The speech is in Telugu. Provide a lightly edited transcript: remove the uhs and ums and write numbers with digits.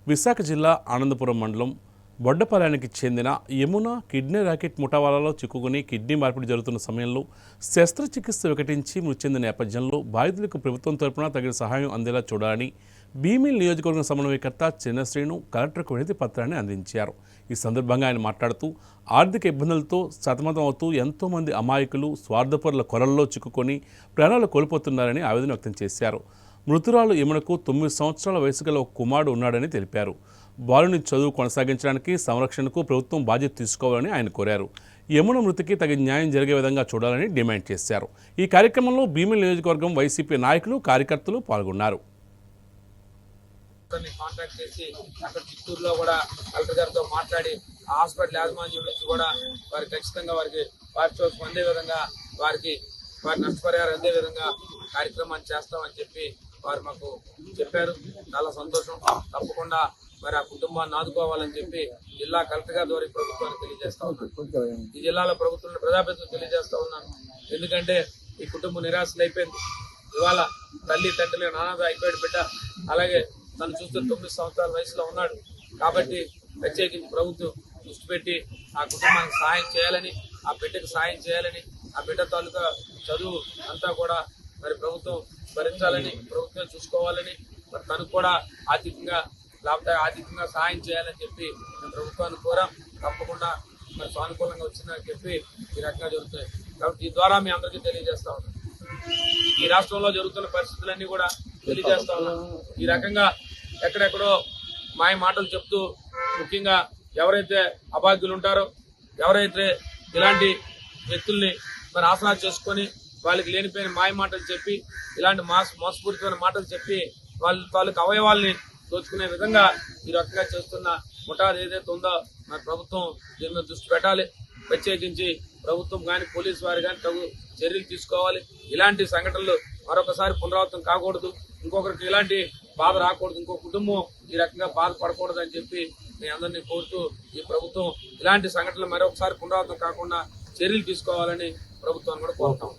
విశాఖ జిల్లా ఆనందపురం మండలం బొడ్డపాలెనికి చెందిన యమున కిడ్నీ ర్యాకెట్ ముఠావాలలో చిక్కుకుని కిడ్నీ మార్పిడి జరుగుతున్న సమయంలో శస్త్రచికిత్స వికటించి మృతి చెందిన నేపథ్యంలో బాధితులకు ప్రభుత్వం తరపున తగిన సహాయం అందేలా చూడాలని భీమిలి నియోజకవర్గం సమన్వయకర్త చిన్నశ్రీను కలెక్టర్కు వినతి పత్రాన్ని అందించారు. ఈ సందర్భంగా ఆయన మాట్లాడుతూ ఆర్థిక ఇబ్బందులతో సతమతం అవుతూ ఎంతోమంది అమాయకులు స్వార్థపరుల కొరల్లో చిక్కుకొని ప్రాణాలు కోల్పోతున్నారని ఆవేదన వ్యక్తం చేశారు. మృతురాలు యమునకు 9 సంవత్సరాల వయసు గల ఒక కుమారుడు ఉన్నాడని తెలిపారు. బాలుని చదువు కొనసాగించడానికి సంరక్షణకు ప్రభుత్వం బాధ్యత తీసుకోవాలని ఆయన కోరారు. యమున మృతికి తగిన న్యాయం జరిగే విధంగా చూడాలని డిమాండ్ చేశారు. ఈ కార్యక్రమంలో భీమిలి నియోజకవర్గం వైసీపీ నాయకులు కార్యకర్తలు పాల్గొన్నారు. కాంటాక్ట్ చేసి అక్కడ చిత్తూరులో కూడా కలెక్టర్ గారితో మాట్లాడి హాస్పిటల్ యాజమాన్యం నుంచి కూడా వారికి ఖచ్చితంగా వారికి పారితోషికం అందే విధంగా వారి నష్టపరిహారం అందే విధంగా కార్యక్రమాన్ని చేస్తామని చెప్పి వారు మాకు చెప్పారు. చాలా సంతోషం. తప్పకుండా మరి ఆ కుటుంబాన్ని ఆదుకోవాలని చెప్పి జిల్లా కలెక్టర్ గారి ద్వారా ప్రభుత్వాన్ని తెలియజేస్తా ఉన్నాను. ఈ జిల్లాలో ప్రభుత్వం ప్రజాప్రతినిధులు తెలియజేస్తా ఉన్నాను. ఎందుకంటే ఈ కుటుంబం నిరాశలు అయిపోయింది. ఇవాళ తల్లి తండ్రి నాన్నగా అయిపోయాడు బిడ్డ. అలాగే తను చూస్తే 9 సంవత్సరాల వయసులో ఉన్నాడు. కాబట్టి ప్రత్యేకించి ప్రభుత్వం దృష్టి పెట్టి ఆ కుటుంబానికి సహాయం చేయాలని, ఆ బిడ్డకు సహాయం చేయాలని, ఆ బిడ్డ తాలూకా చదువు అంతా కూడా మరి ప్రభుత్వం భరించాలని, ప్రభుత్వం చూసుకోవాలని, మరి తనకు కూడా ఆర్థికంగా సహాయం చేయాలని చెప్పి ప్రభుత్వాన్ని కోరాం. తప్పకుండా మరి సానుకూలంగా వచ్చిందని చెప్పి ఈ రకంగా జరుగుతాయి. కాబట్టి ఈ ద్వారా మీ అందరికీ తెలియజేస్తా ఉన్నాం. ఈ రాష్ట్రంలో జరుగుతున్న పరిస్థితులన్నీ కూడా తెలియజేస్తా ఉన్నాం. ఈ రకంగా ఎక్కడెక్కడో మాయ మాటలు చెప్తూ, ముఖ్యంగా ఎవరైతే అభాగ్యులు ఉంటారో, ఎవరైతే ఇలాంటి వ్యక్తుల్ని మరి ఆసరా చేసుకొని వాళ్ళకి లేనిపోయిన మాయ మాటలు చెప్పి, ఇలాంటి మోసపూరితమైన మాటలు చెప్పి వాళ్ళ తాలూకు అవయవాల్ని దోచుకునే విధంగా ఈ రకంగా చేస్తున్న ముఠా ఏదైతే ఉందో మరి ప్రభుత్వం దీని మీద దృష్టి పెట్టాలి. ప్రత్యేకించి ప్రభుత్వం కానీ పోలీసు వారు కానీ తగు చర్యలు తీసుకోవాలి. ఇలాంటి సంఘటనలు మరొకసారి పునరావృతం కాకూడదు. ఇంకొకరికి ఇలాంటి బాధ రాకూడదు. ఇంకో కుటుంబం ఈ రకంగా బాధపడకూడదు అని చెప్పి మీ అందరినీ కోరుతూ ఈ ప్రభుత్వం ఇలాంటి సంఘటనలు మరొకసారి పునరావృతం కాకుండా చర్యలు తీసుకోవాలని ప్రభుత్వాన్ని కూడా కోరుతాం.